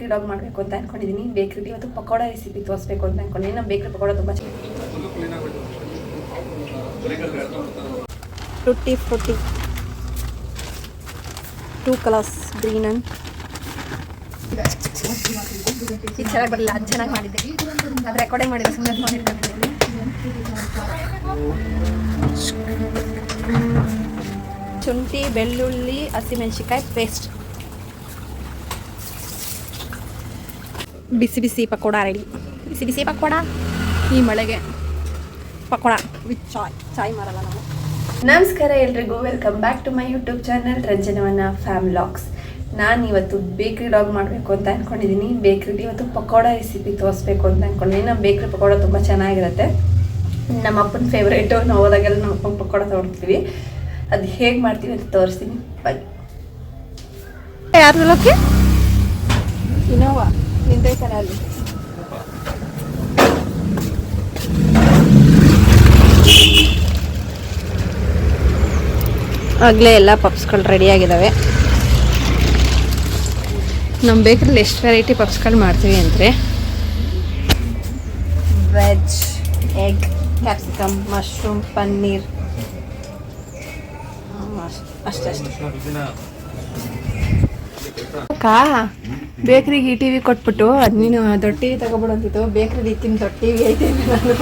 ಬೇಕ್ರಿ ಡಾಗ್ ಮಾಡಬೇಕು ಅಂತ ಅನ್ಕೊಂಡಿದ್ದೀನಿ. ಬೇಕ್ರಿ ಇವತ್ತು ಪಕೋಡ ರೆಸಿಪಿ ತೋರಿಸ್ಬೇಕು ಅಂತ ಅನ್ಕೊಂಡಿದ್ದೀನಿ. ನಮ್ಮ ಬೇಕ್ರಿ ಪಕೋಡ ತುಂಬ ಟುಟ್ಟಿ ಫ್ರುಟ್ಟಿ 2 ಕಲರ್ಸ್ ಗ್ರೀನ್ ಅಂಡ್ ಇದು ಚೆನ್ನಾಗಿ ಬರಲಿಲ್ಲ, ಅದು ಚೆನ್ನಾಗಿ ಮಾಡಿದ್ದೆ, ಅದು ರೆಕಾರ್ಡಿಂಗ್ ಮಾಡಿದ್ರೆ ಸುಮ್ಮನೆ ಮಾಡಿರ್ಕೊಂಡಿದ್ದೀನಿ. ಶುಂಠಿ, ಬೆಳ್ಳುಳ್ಳಿ, ಹಸಿಮೆಣಸಿಕಾಯಿ ಪೇಸ್ಟ್, ಬಿಸಿ ಬಿಸಿ ಪಕೋಡ ರೆಡಿ. ಬಿಸಿ ಬಿಸಿ ಪಕೋಡ ಈ ಮಳೆಗೆ ಪಕೋಡ ವಿತ್ ಚಾಯ್ ಮಾರಲ್ಲ ನಾವು. ನಮಸ್ಕಾರ ಎಲ್ರಿಗೂ, welcome back to my YouTube channel Ranjanavana fam vlogs. ನಾನು ಇವತ್ತು ಬೇಕ್ರಿ ಡಾಗ್ ಮಾಡಬೇಕು ಅಂತ ಅಂದ್ಕೊಂಡಿದ್ದೀನಿ. ಬೇಕ್ರಿಲಿ ಇವತ್ತು ಪಕೋಡ ರೆಸಿಪಿ ತೋರಿಸ್ಬೇಕು ಅಂತ ಅಂದ್ಕೊಂಡಿದ್ದೀನಿ. ನಮ್ಮ ಬೇಕ್ರಿ ಪಕೋಡ ತುಂಬ ಚೆನ್ನಾಗಿರುತ್ತೆ. ನಮ್ಮ ಅಪ್ಪನ ಫೇವ್ರೇಟು. ನಾವು ಹೋದಾಗೆಲ್ಲ ನಮ್ಮ ಅಪ್ಪನ ಪಕೋಡ ತೊಗೊಳ್ತೀವಿ. ಅದು ಹೇಗೆ ಮಾಡ್ತೀವಿ ಅಂತ ತೋರಿಸ್ತೀನಿ. ಬೈ. ಯಾರ್ದಕ್ಕೆ ಇನೋವಾ ನಿಂತೈತಲ್ಲ ಅಲ್ಲಿ. ಆಗಲೇ ಎಲ್ಲ ಪಪ್ಸ್ಗಳು ರೆಡಿಯಾಗಿದ್ದಾವೆ. ನಮ್ಮ ಬೇಕ್ರಿಲಿ ಎಷ್ಟು ವೆರೈಟಿ ಪಪ್ಸ್ಗಳು ಮಾಡ್ತೀವಿ ಅಂದರೆ veg, egg, capsicum, mushroom, paneer, ಅಷ್ಟೇ. ಅಕ್ಕ ಬೇಕ್ರಿಗೆ ಈ ಟಿ ವಿ ಕೊಟ್ಬಿಟ್ಟು ಅದು ನೀನು ದೊಡ್ಡ ಟಿ ವಿ ತಗೊಬಿಡು ಅಂತಿತ್ತು. ಬೇಕ್ರಿಗೆ ಇತ್ತಿನ ದೊಡ್ಡ ಟಿ ವಿ ಐತೆ ನಾನು.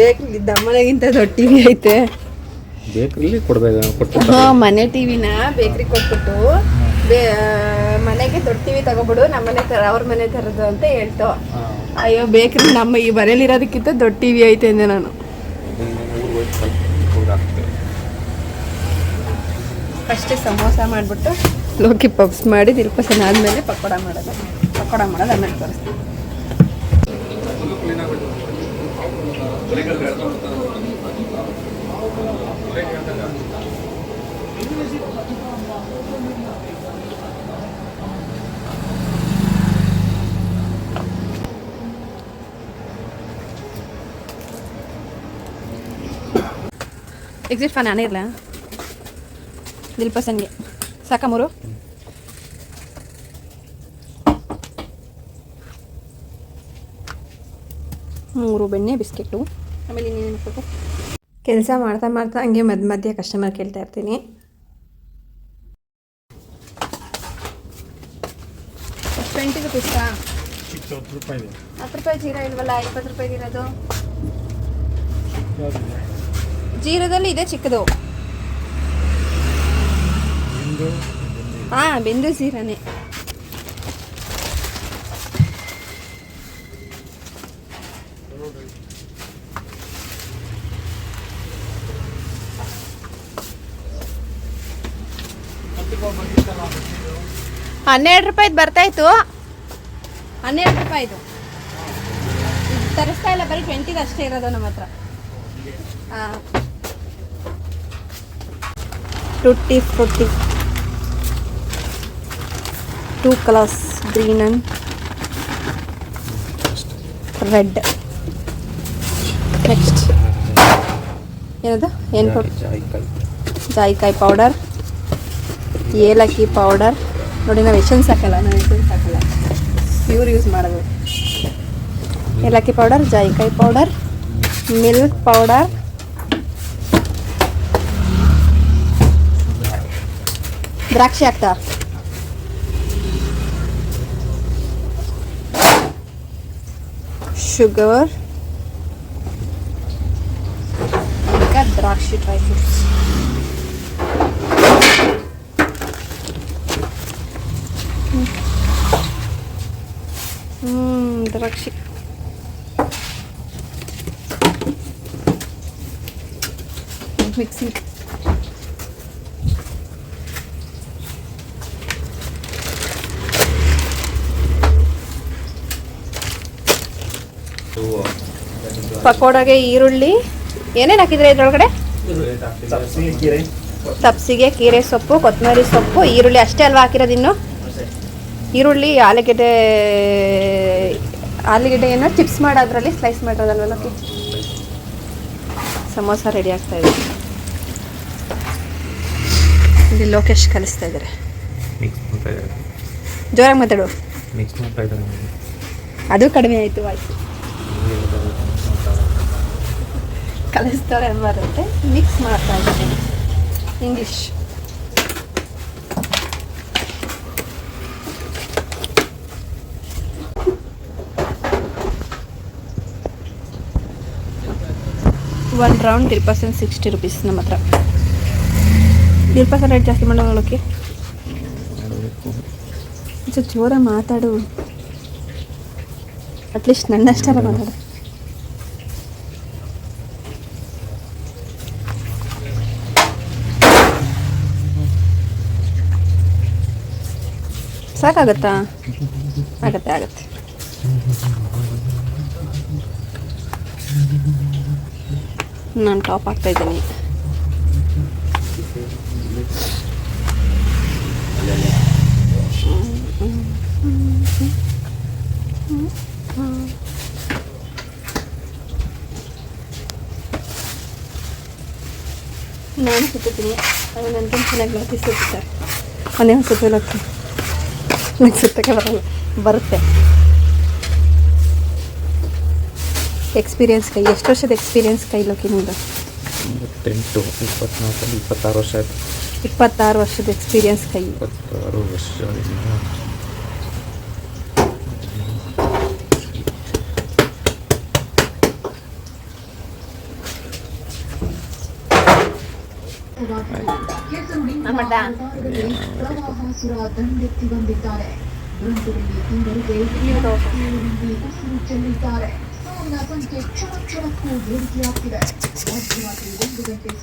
ಬೇಕ್ರಿಗೆ ದಮ್ಮನೆಗಿಂತ ದೊಡ್ಡ ಟಿ ವಿ ಐತೆ. ಬೇಕ್ರಿಲಿ ಕೊಡ್ಬೇಕು. ಹಾಂ, ಮನೆ ಟಿ ವಿನ ಬೇಕ್ರಿಗೆ ಕೊಟ್ಬಿಟ್ಟು ಮನೆಗೆ ದೊಡ್ಡ ಟಿ ವಿ ತಗೊಬಿಡು, ನಮ್ಮ ಮನೆ ಅವ್ರ ಮನೆ ಥರದ್ದು ಅಂತ ಹೇಳ್ತು. ಅಯ್ಯೋ, ಬೇಕ್ರಿ ನಮ್ಮ ಈ ಮನೇಲಿರೋದಕ್ಕಿಂತ ದೊಡ್ಡ ಟಿ ವಿ ಐತೆ ಅಂದೆ ನಾನು. ಫಸ್ಟೇ ಸಮೋಸ ಮಾಡಿಬಿಟ್ಟು ಲೋಕಿ ಪಪ್ಸ್ ಮಾಡಿ ದಿಲ್ಪಸನ ಆದಮೇಲೆ ಪಕೋಡ ಮಾಡೋದು ಆಮೇಲೆ ತೋರಿಸ್ತೀನಿ. ಎಕ್ಸಿಟ್ ಫ್ಯಾನ್ ನಾನೇ ಇರಲ್ಲ ದಿಲ್ಪಸನ್ಗೆ ಸಾಕ 3 ಬೆಣ್ಣೆ ಬಿಸ್ಕೆಟು. ಆಮೇಲೆ ಇನ್ನೇನು ಹಾಕ್ಬೇಕು. ಕೆಲಸ ಮಾಡ್ತಾ ಹಂಗೆ ಮಧ್ಯೆ ಕಸ್ಟಮರ್ ಕೇಳ್ತಾ ಇರ್ತೀನಿ. ₹20 ₹10 ಜೀರಾ ಇಲ್ವಲ್ಲ, ₹20 ಇರೋದು. ಜೀರದಲ್ಲಿ ಇದೆ ಚಿಕ್ಕದು. ಹಾಂ, ಬಿಂದು ಜೀರಾನೇ. ₹12 ಬರ್ತಾಯಿತ್ತು. ₹12 ತರಿಸ್ತಾ ಇಲ್ಲ, ಬರೀ 20 ಅಷ್ಟೇ ಇರೋದು ನಮ್ಮ ಹತ್ರ. ಹಾಂ, Tutti ಫ್ರುಟ್ಟಿ 2 colours green and red. Next ಏನದು ಜಾಯಿಕಾಯಿ ಪೌಡರ್, ಏಲಕ್ಕಿ ಪೌಡರ್. ನೋಡಿ, ನಾವು ಎಸೆನ್ಸ್ ಹಾಕಲ್ಲ, ಪ್ಯೂರ್ ಯೂಸ್ ಮಾಡೋದು. ಏಲಕ್ಕಿ ಪೌಡರ್, ಜಾಯಿಕಾಯಿ ಪೌಡರ್, ಮಿಲ್ಕ್ ಪೌಡರ್, ದ್ರಾಕ್ಷಿ ಹಾಕ್ತಾ, ಶುಗರ್, ಈಗ ದ್ರಾಕ್ಷಿ ಡ್ರೈ ಫ್ರೂಟ್ಸ್. ದ್ರಾಕ್ಷಿ ಮಿಕ್ಸಿಂಗ್. ಪಕೋಡಾಗೆ ಈರುಳ್ಳಿ ಏನೇನು ಹಾಕಿದ್ರೆ ಇದ್ರೊಳಗಡೆ? ಸಬ್ಸಿಗೆ, ಕೀರೆ ಸೊಪ್ಪು, ಕೊತ್ತಂಬರಿ ಸೊಪ್ಪು, ಈರುಳ್ಳಿ ಅಷ್ಟೇ ಅಲ್ವಾ ಹಾಕಿರೋದು? ಇನ್ನು ಈರುಳ್ಳಿ, ಆಲೂಗೆಡ್ಡೆ ಏನೋ ಚಿಪ್ಸ್ ಮಾಡೋದ್ರಲ್ಲಿ ಸ್ಲೈಸ್ ಮಾಡೋದಲ್ವಲ್ಲ. ಸಮೋಸ ರೆಡಿ ಆಗ್ತಾ ಇದೆ. ಇಲ್ಲಿ ಲೋಕೇಶ್ ಕಲಿಸ್ತಾ ಇದ್ದಾರೆ. ಜೋರಾಗಿ ಮಾತಾಡು. ಮಿಕ್ಸ್ ಮಾಡ್ತಾ ಇದ್ದಾರೆ. ಅದು ಕಡಿಮೆ ಆಯಿತು ವಾಯ್ಸು. ಕಲಿಸ್ತಾರೆ ಬರುತ್ತೆ, ಮಿಕ್ಸ್ ಮಾಡ್ತಾ ಇದ್ದೀನಿ English. One round dilpasand 60 rupees ನಮ್ಮ ಹತ್ರ. ದಿಲ್ಪಸನ್ ರೇಟ್ ಜಾಸ್ತಿ ಮಾಡೋಕ್ಕೆ ಜೋರ ಮಾತಾಡು, ಅಟ್ಲೀಸ್ಟ್ ನನ್ನಷ್ಟರ ಮಾತಾಡು. ಸಾಕಾಗತ್ತಾ? ಆಗತ್ತೆ. ನಾನು ಟಾಪ್ ಆಗ್ತಾ ಇದ್ದೀನಿ. ನಾನು ಸುತ್ತೀನಿ, ಅದು ನನಗೆ ಚೆನ್ನಾಗಿ ಲೋಕಿ ಸುತ್ತಾರೆ. ಒಂದೇ ಒಂದು ಸುತ್ತ ಲೋಕಿ ನನಗೆ ಸುತ್ತಕ್ಕೆ ಬರುತ್ತೆ. ಎಕ್ಸ್ಪೀರಿಯನ್ಸ್ ಕೈ, ಎಷ್ಟು ವರ್ಷದ ಎಕ್ಸ್ಪೀರಿಯನ್ಸ್ ಕೈ ಲೋಕಿ ನಿಮ್ಮದು? 26 ವರ್ಷ ಆಯಿತು. 26 ವರ್ಷದ ಎಕ್ಸ್ಪೀರಿಯನ್ಸ್ ಕೈ. 26 ವರ್ಷ.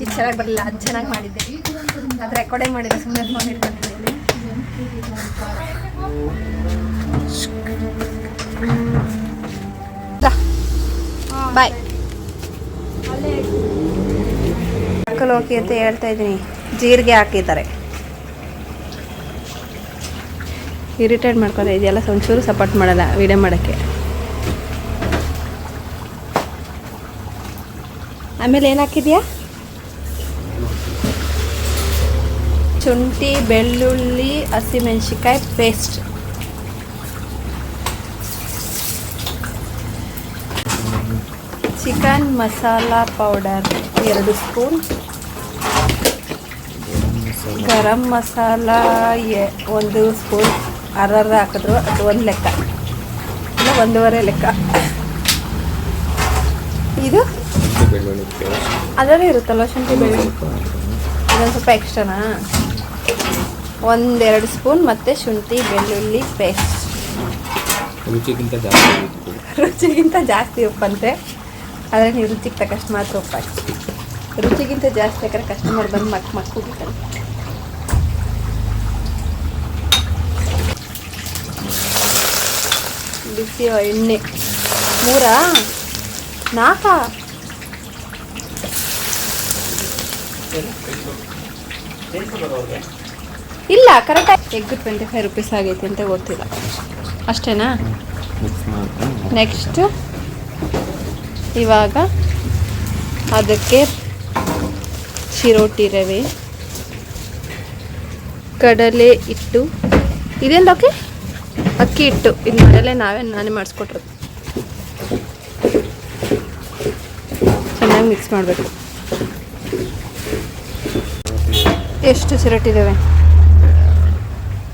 ಇದು ಚೆನ್ನಾಗಿ ಬರಲಿಲ್ಲ, ಅದು ಚೆನ್ನಾಗಿ ಮಾಡಿದ್ದೆ, ಅದು ರೆಕಾರ್ಡೇ ಮಾಡಿಲ್ಲ, ಸುಮ್ಮನೆ ಫೋನ್ ಇಟ್ಕೊಂಡಿದ್ದೀನಿ. ಬಾಯ್. ಹಾಕಲು ಹೋಗಿ ಅಂತ ಹೇಳ್ತಾ ಇದ್ದೀನಿ. ಜೀರಿಗೆ ಹಾಕಿದ್ದಾರೆ. ಇರಿಟೇಟ್ ಮಾಡ್ಕೊತಾ ಇದೆಯಲ್ಲ, ಒಂಚೂರು ಸಪೋರ್ಟ್ ಮಾಡಲ್ಲ ವಿಡಿಯೋ ಮಾಡೋಕ್ಕೆ. ಆಮೇಲೆ ಏನು ಹಾಕಿದ್ಯಾ? ಶುಂಠಿ, ಬೆಳ್ಳುಳ್ಳಿ, ಹಸಿಮೆಣಸಿಕಾಯಿ paste. Chicken masala powder 2 spoon. Garam masala 1 spoon. ಅರ್ಧ ಹಾಕಿದ್ರು ಅದು 1 ಲೆಕ್ಕ, ಇಲ್ಲ 1.5 ಲೆಕ್ಕ. ಇದು ಅದರಲ್ಲೇ ಇರುತ್ತಲ್ವ ಶುಂಠಿ ಬೆಳ್ಳುಳ್ಳಿ, ಅದೊಂದು ಸ್ವಲ್ಪ ಎಕ್ಸ್ಟ್ರಾನಾ? 1-2 ಸ್ಪೂನ್ ಮತ್ತು ಶುಂಠಿ ಬೆಳ್ಳುಳ್ಳಿ ಪೇಸ್ಟ್. ರುಚಿಗಿಂತ ಜಾಸ್ತಿ ಉಪ್ಪಂತೆ, ಆದರೆ ನೀವು ರುಚಿಗೆ ತಕ್ಕಷ್ಟು ಮಾತ್ರ ಉಪ್ಪಾಕಿ. ರುಚಿಗಿಂತ ಜಾಸ್ತಿ ಯಾಕಂದ್ರೆ ಕಸ್ಟಮರ್ ಬಂದು ಮಕ್ ಹೋಗಿರ್ತಾರೆ. ಬಿಸಿ ಎಣ್ಣೆ 3-4 ಇಲ್ಲ, ಕರೆಕ್ಟಾಗಿ. ಎಗ್ 25 rupees ಆಗೈತೆ ಅಂತ ಗೊತ್ತಿಲ್ಲ. ಅಷ್ಟೇನಾ? ನೆಕ್ಸ್ಟು ಇವಾಗ ಅದಕ್ಕೆ ಚಿರೋಟಿ ರವೆ, ಕಡಲೆ ಹಿಟ್ಟು, ಇದೇನು ಓಕೆ ಅಕ್ಕಿ ಹಿಟ್ಟು. ಇದು ಮನೆಯಲ್ಲೇ ನಾನೇ ಮಾಡಿಸ್ಕೊಟ್ರು. ಚೆನ್ನಾಗಿ ಮಿಕ್ಸ್ ಮಾಡಬೇಕು. ಎಷ್ಟು ಚಿರೋಟಿ ರವೆ?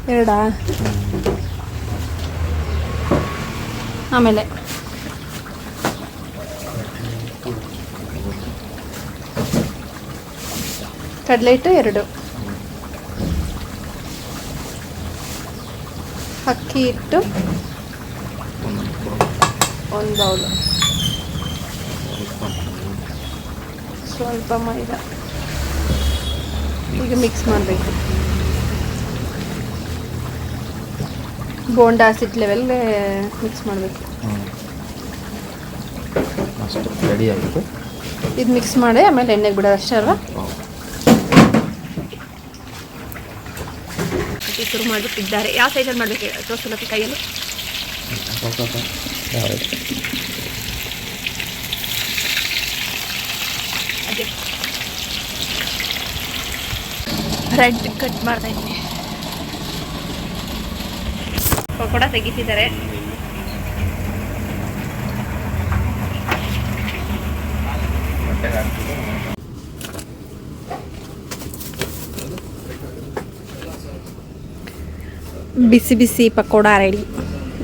2. ಆಮೇಲೆ ಕಡಲೆ ಹಿಟ್ಟು 2, ಅಕ್ಕಿ ಹಿಟ್ಟು 1 ಬೌಲು, ಸ್ವಲ್ಪ ಮೈದಾ. ಈಗ ಮಿಕ್ಸ್ ಮಾಡಬೇಕು. ಬೋಂಡಾ ಸಿಟ್ ಲೆವೆಲ್ ಮಿಕ್ಸ್ ಮಾಡಬೇಕು. ಅಷ್ಟು ರೆಡಿ ಆಗಿದೆ. ಇದು ಮಿಕ್ಸ್ ಮಾಡಿ ಆಮೇಲೆ ಎಣ್ಣೆಗೆ ಬಿಡೋದು ಅಷ್ಟೇ ಅಲ್ವಾ? ಶುರು ಮಾಡಿಬಿಟ್ಟಿದ್ದಾರೆ. ಯಾವ ಸೈಜಲ್ಲಿ ಮಾಡಬೇಕು ತೋರಿಸಲಕ್ಕೆ ಕೈಯಲ್ಲಿ? ಅದೇ ಬ್ರೆಡ್ ಕಟ್ ಮಾಡ್ತಾ ಇದ್ದೀನಿ. ಪಕೋಡ ತೆಗಿತಿದ್ದಾರೆ. ಬಿಸಿ ಬಿಸಿ ಪಕೋಡ ರೆಡಿ.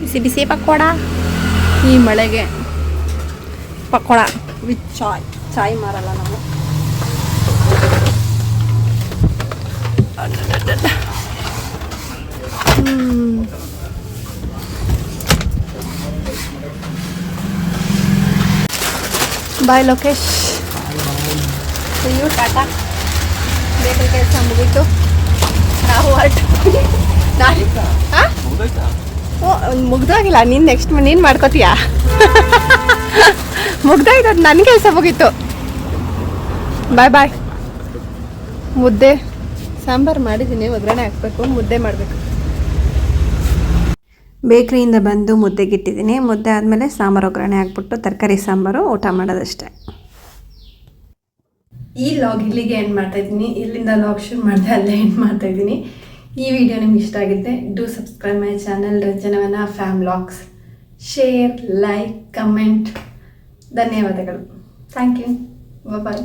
ಬಿಸಿ ಬಿಸಿ ಪಕೋಡ ಈ ಮಳೆಗೆ ಪಕೋಡ ವಿತ್ ಚಾಯ್ ಮಾರಲ್ಲ ನಾವು. ಬಾಯ್ ಲೋಕೇಶ್, ಟಾಟಾ. ಬೇಕರಿ ಕೆಲಸ ಮುಗೀತು, ನಾವು ಮುಗ್ದೋಗಿಲ್ಲ. ನೀನು ನೆಕ್ಸ್ಟ್ ನೀನು ಮಾಡ್ಕೋತೀಯ. ಮುಗ್ದೋಯ್ತು, ನನ್ನ ಕೆಲಸ ಮುಗೀತು. ಬಾಯ್ ಬಾಯ್. ಮುದ್ದೆ ಸಾಂಬಾರು ಮಾಡಿದ್ದೀನಿ, ಒಗ್ಗರಣೆ ಹಾಕಬೇಕು, ಮುದ್ದೆ ಮಾಡಬೇಕು. ಬೇಕ್ರಿಯಿಂದ ಬಂದು ಮುದ್ದೆಗಿಟ್ಟಿದ್ದೀನಿ. ಮುದ್ದೆ ಆದಮೇಲೆ ಸಾಂಬಾರು ಒಗ್ಗರಣೆ ಹಾಕ್ಬಿಟ್ಟು ತರಕಾರಿ ಸಾಂಬಾರು ಊಟ ಮಾಡೋದಷ್ಟೇ. ಈ ಲಾಗ್ ಇಲ್ಲಿಗೆ ಎಂಡ್ ಮಾಡ್ತಾಯಿದ್ದೀನಿ. ಇಲ್ಲಿಂದ ಲಾಗ್ ಶುರು ಮಾಡಿದೆ, ಅಲ್ಲೇ ಎಂಡ್ ಮಾಡ್ತಾಯಿದ್ದೀನಿ. ಈ ವಿಡಿಯೋ ನಿಮ್ಗೆ ಇಷ್ಟ ಆಗಿದ್ದೆ do subscribe my channel Ranjanavana fam vlogs. Share, like, comment. ಧನ್ಯವಾದಗಳು. Thank you. ಬಾಯ್.